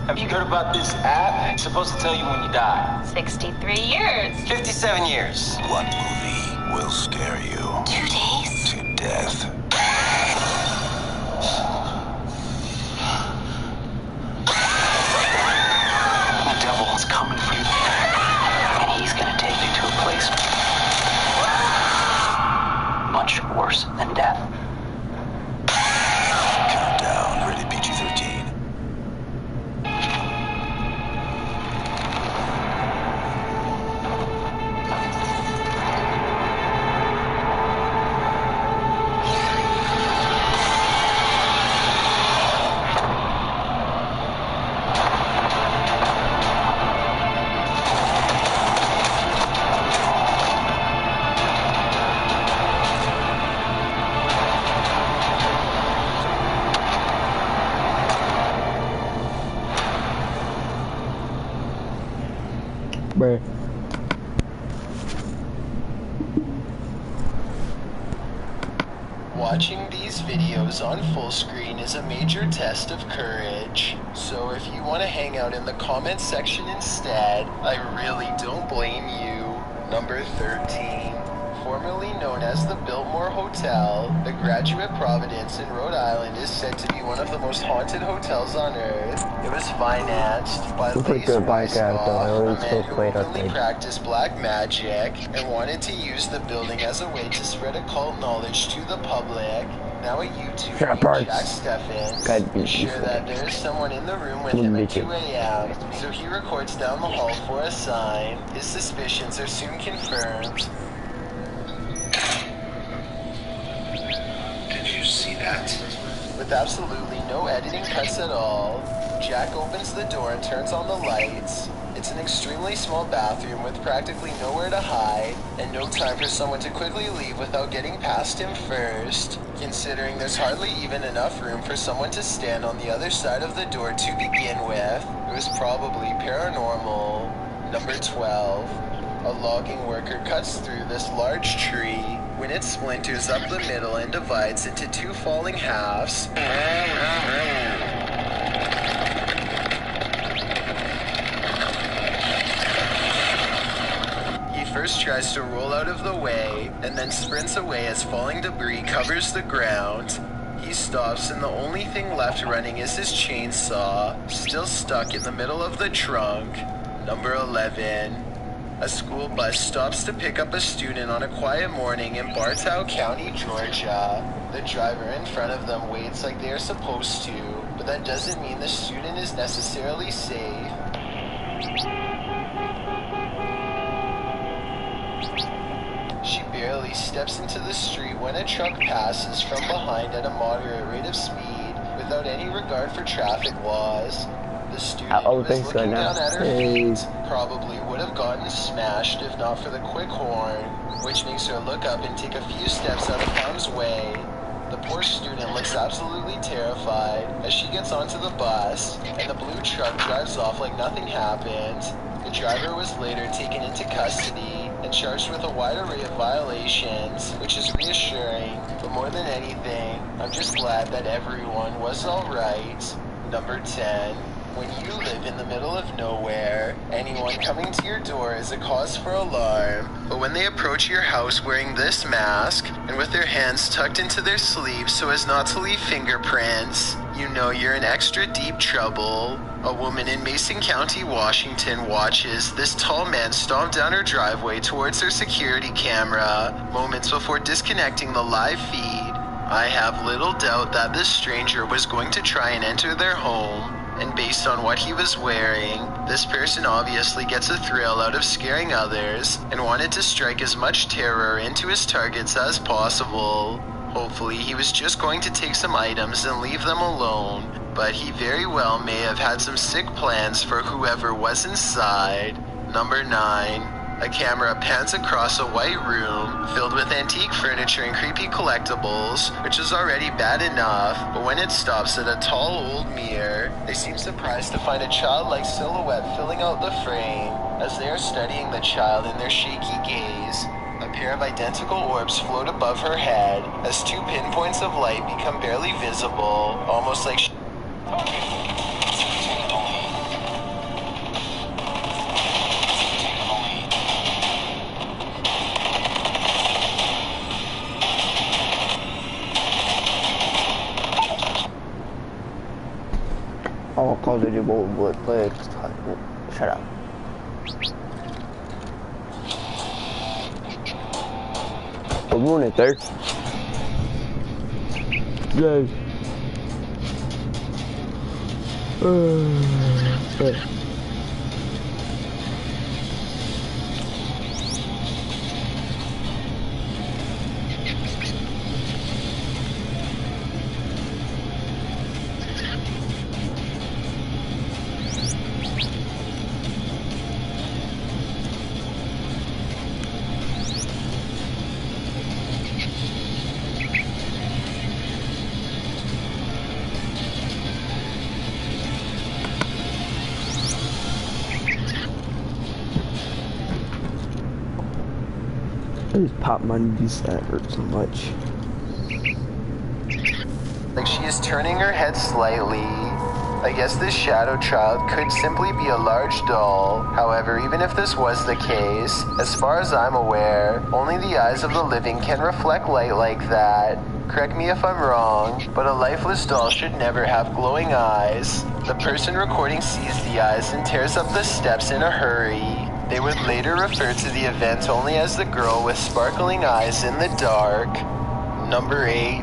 Have you heard about this app? It's supposed to tell you when you die. 63 years. 57 years. What movie will scare you 2 days. to death? The devil is coming for you. And he's gonna take you to a place much worse than death. Countdown, rated PG-13. Bruh. Watching these videos on full screen is a major test of courage. So if you want to hang out in the comments section instead, I really don't blame you. Number 13. Formerly known as the Biltmore Hotel, the Graduate Providence in Rhode Island is said to be one of the most haunted hotels on earth. It was financed by Lace Weisskopf, a man who openly practiced black magic and wanted to use the building as a way to spread occult knowledge to the public. Now a YouTuber named Jack Steffens is sure that there is someone in the room with him at 2 a.m., so he records down the hall for a sign. His suspicions are soon confirmed. See that? With absolutely no editing cuts at all, Jack opens the door and turns on the lights. It's an extremely small bathroom with practically nowhere to hide, and no time for someone to quickly leave without getting past him first. Considering there's hardly even enough room for someone to stand on the other side of the door to begin with, it was probably paranormal. Number 12. A logging worker cuts through this large tree when it splinters up the middle and divides into two falling halves. He first tries to roll out of the way and then sprints away as falling debris covers the ground. He stops and the only thing left running is his chainsaw, still stuck in the middle of the trunk. Number 11. A school bus stops to pick up a student on a quiet morning in Bartow County, Georgia. The driver in front of them waits like they are supposed to, but that doesn't mean the student is necessarily safe. She barely steps into the street when a truck passes from behind at a moderate rate of speed without any regard for traffic laws. The student who was looking down at her feet probably would have gotten smashed if not for the quick horn, which makes her look up and take a few steps out of harm's way. The poor student looks absolutely terrified as she gets onto the bus, and the blue truck drives off like nothing happened. The driver was later taken into custody and charged with a wide array of violations, which is reassuring, but more than anything, I'm just glad that everyone was alright. Number 10. When you live in the middle of nowhere, anyone coming to your door is a cause for alarm. But when they approach your house wearing this mask and with their hands tucked into their sleeves so as not to leave fingerprints, you know you're in extra deep trouble. A woman in Mason County, Washington watches this tall man stomp down her driveway towards her security camera moments before disconnecting the live feed. I have little doubt that this stranger was going to try and enter their home. And based on what he was wearing, this person obviously gets a thrill out of scaring others and wanted to strike as much terror into his targets as possible. Hopefully he was just going to take some items and leave them alone, but he very well may have had some sick plans for whoever was inside. Number 9. A camera pans across a white room filled with antique furniture and creepy collectibles, which is already bad enough, but when it stops at a tall old mirror, they seem surprised to find a childlike silhouette filling out the frame. As they are studying the child in their shaky gaze, a pair of identical orbs float above her head as two pinpoints of light become barely visible, almost like more Call of Duty would play. Shut up. We're ruining it, third. Yay. I just popped my knees, that hurt so much. Like she is turning her head slightly. I guess this shadow child could simply be a large doll. However, even if this was the case, as far as I'm aware, only the eyes of the living can reflect light like that. Correct me if I'm wrong, but a lifeless doll should never have glowing eyes. The person recording sees the eyes and tears up the steps in a hurry. They would later refer to the event only as the girl with sparkling eyes in the dark. Number 8.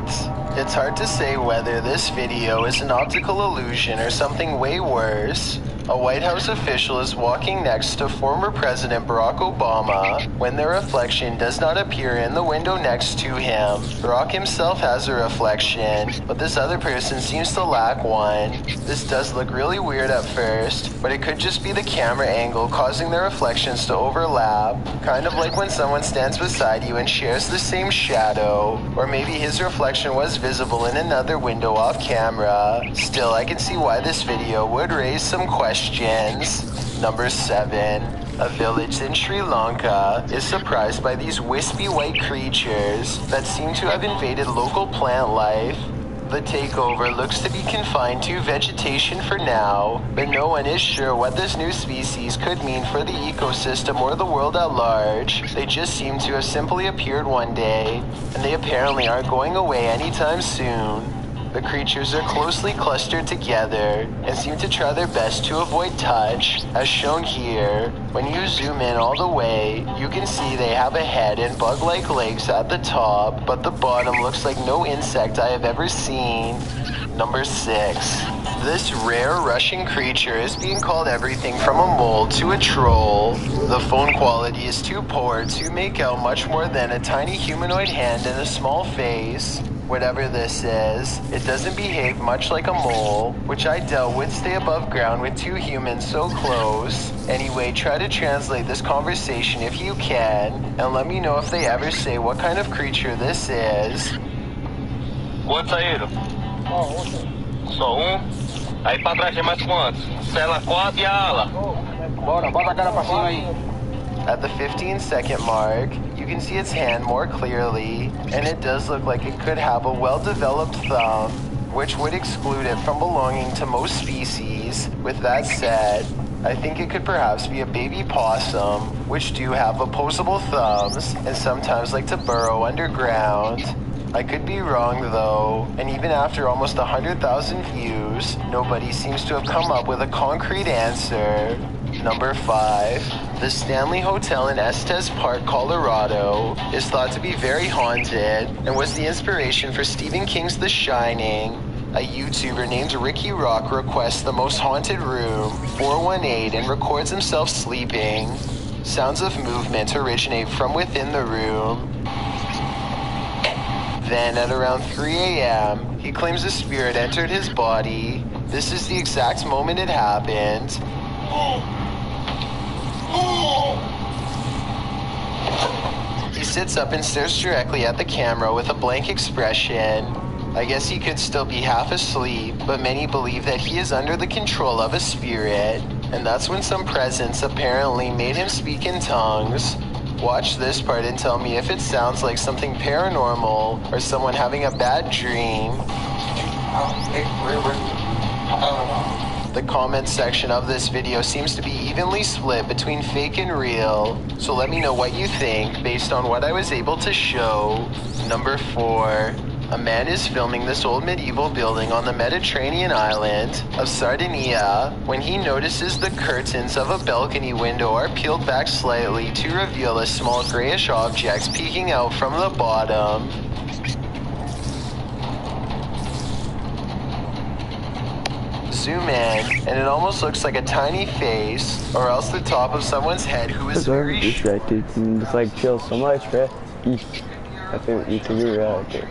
It's hard to say whether this video is an optical illusion or something way worse. A White House official is walking next to former President Barack Obama when their reflection does not appear in the window next to him. Barack himself has a reflection, but this other person seems to lack one. This does look really weird at first, but it could just be the camera angle causing their reflections to overlap. Kind of like when someone stands beside you and shares the same shadow, or maybe his reflection was visible in another window off camera. Still, I can see why this video would raise some questions. Number 7. A village in Sri Lanka is surprised by these wispy white creatures that seem to have invaded local plant life. The takeover looks to be confined to vegetation for now, but no one is sure what this new species could mean for the ecosystem or the world at large. They just seem to have simply appeared one day, and they apparently aren't going away anytime soon. The creatures are closely clustered together and seem to try their best to avoid touch, as shown here. When you zoom in all the way, you can see they have a head and bug-like legs at the top, but the bottom looks like no insect I have ever seen. Number 6. This rare Russian creature is being called everything from a mole to a troll. The phone quality is too poor to make out much more than a tiny humanoid hand and a small face. Whatever this is, it doesn't behave much like a mole, which I doubt would stay above ground with two humans so close. Anyway, try to translate this conversation if you can, and let me know if they ever say what kind of creature this is. Quantos saíram? Só Aí pra trás tem mais quantos? Cela 4 e a ala. Bora, bota a cara pra cima aí. At the 15-second mark, you can see its hand more clearly, and it does look like it could have a well-developed thumb, which would exclude it from belonging to most species. With that said, I think it could perhaps be a baby possum, which do have opposable thumbs and sometimes like to burrow underground. I could be wrong though, and even after almost 100,000 views, nobody seems to have come up with a concrete answer. Number 5. The Stanley Hotel in Estes Park, Colorado is thought to be very haunted and was the inspiration for Stephen King's The Shining. A YouTuber named Ricky Rock requests the most haunted room, 418, and records himself sleeping. Sounds of movement originate from within the room. Then at around 3 a.m., he claims a spirit entered his body. This is the exact moment it happened. He sits up and stares directly at the camera with a blank expression. I guess he could still be half asleep, but many believe that he is under the control of a spirit, and that's when some presence apparently made him speak in tongues. Watch this part and tell me if it sounds like something paranormal or someone having a bad dream. The comment section of this video seems to be evenly split between fake and real, so let me know what you think based on what I was able to show. Number 4. A man is filming this old medieval building on the Mediterranean island of Sardinia when he notices the curtains of a balcony window are peeled back slightly to reveal a small grayish object peeking out from the bottom. Zoom in, and it almost looks like a tiny face, or else the top of someone's head who is very distracted. And just like chill so much, bruh. My favorite YouTuber right there.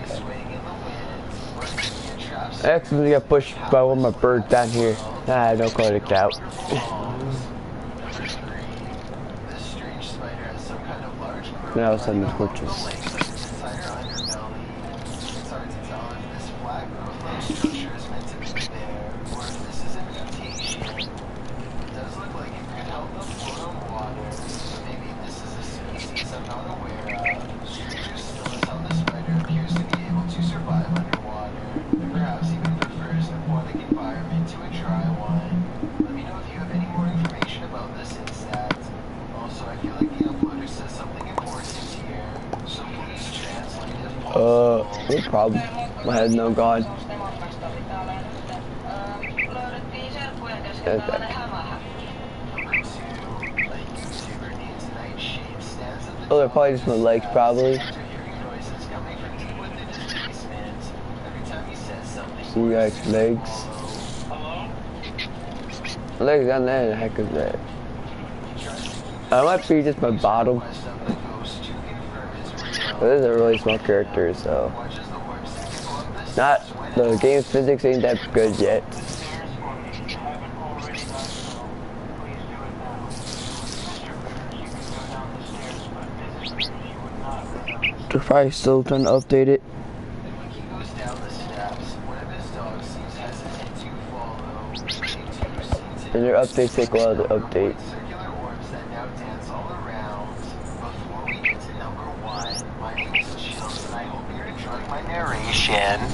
I accidentally got pushed by one of my birds down here. Nah, don't call it a cow. Now it's on the torches. No problem. I had no god. Okay. Oh, they're probably just my legs, probably. See you guys' legs. Legs down there, the heck is that? That might be just my bottom. But this is a really small character, so not the game's physics ain't that good yet. They're probably still trying to update it. And their updates take a while to update.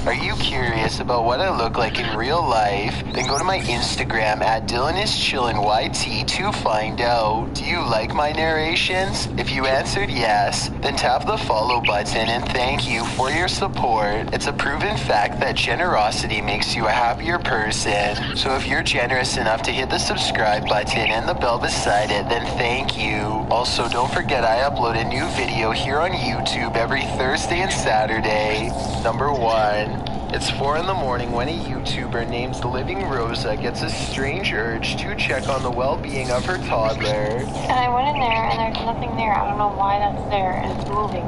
Are you curious about what I look like in real life? Then go to my Instagram at DylanIsChillinYT to find out. Do you like my narrations? If you answered yes, then tap the follow button and thank you for your support. It's a proven fact that generosity makes you a happier person. So if you're generous enough to hit the subscribe button and the bell beside it, then thank you. Also, don't forget I upload a new video here on YouTube every Thursday and Saturday. Number 1. It's 4 in the morning when a YouTuber named Living Rosa gets a strange urge to check on the well-being of her toddler. And I went in there and there's nothing there. I don't know why that's there and it's moving.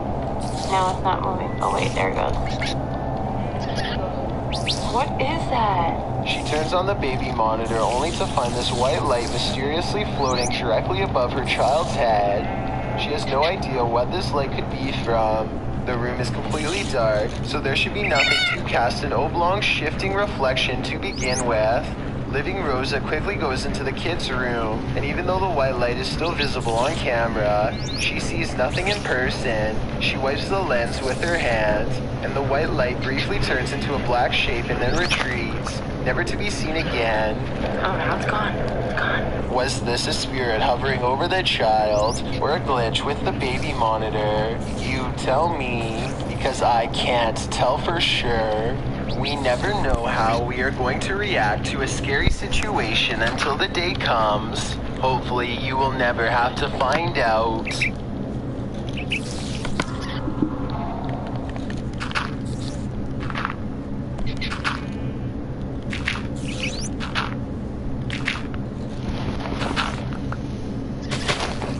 Now it's not moving. Oh wait, there it goes. What is that? She turns on the baby monitor only to find this white light mysteriously floating directly above her child's head. She has no idea what this light could be from. The room is completely dark, so there should be nothing to cast an oblong shifting reflection to begin with. Living Rosa quickly goes into the kid's room, and even though the white light is still visible on camera, she sees nothing in person. She wipes the lens with her hand, and the white light briefly turns into a black shape and then retreats, never to be seen again. Oh, now it's gone. It's gone. Was this a spirit hovering over the child, or a glitch with the baby monitor? You tell me, because I can't tell for sure. We never know how we are going to react to a scary situation until the day comes. Hopefully, you will never have to find out.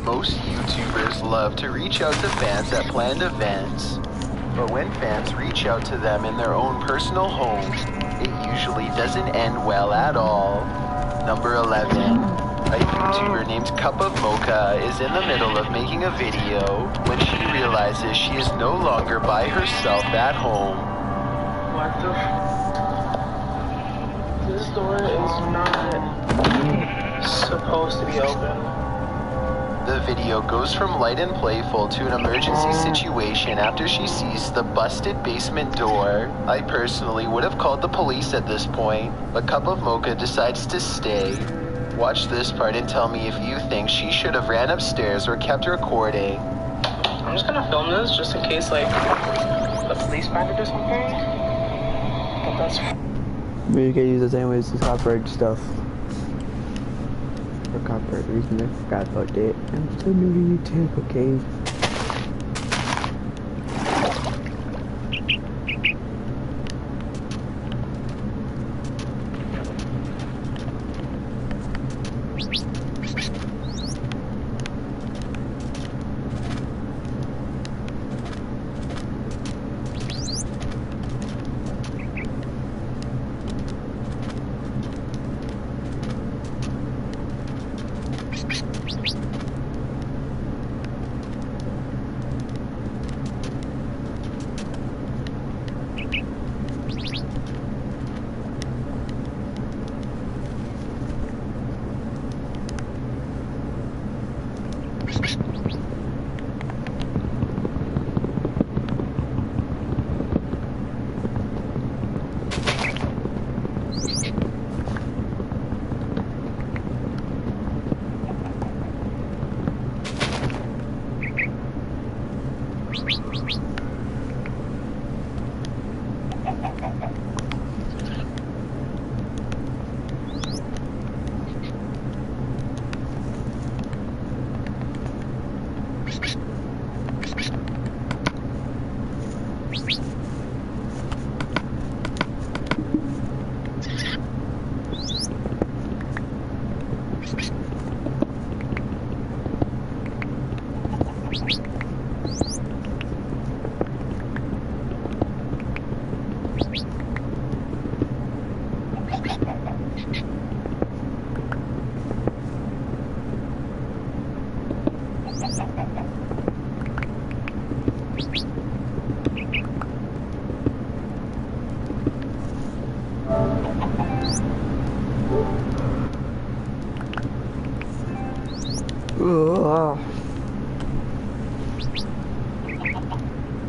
Most YouTubers love to reach out to fans at planned events. But when fans reach out to them in their own personal homes, it usually doesn't end well at all. Number 11. A YouTuber named Cup of Mocha is in the middle of making a video when she realizes she is no longer by herself at home. What the f? This door is not supposed to be open. The video goes from light and playful to an emergency situation after she sees the busted basement door. I personally would have called the police at this point, but Cup of Mocha decides to stay. Watch this part and tell me if you think she should have ran upstairs or kept recording. I'm just gonna film this just in case, like, the police find it or something. That's But you can use the same way as copyright stuff. For copyright reasons, I forgot about that. I'm still new to YouTube, okay?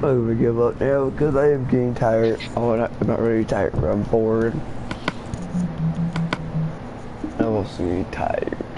I'm gonna give up now because I am getting tired. Oh, I'm not really tired, but I'm bored. I'm also getting tired.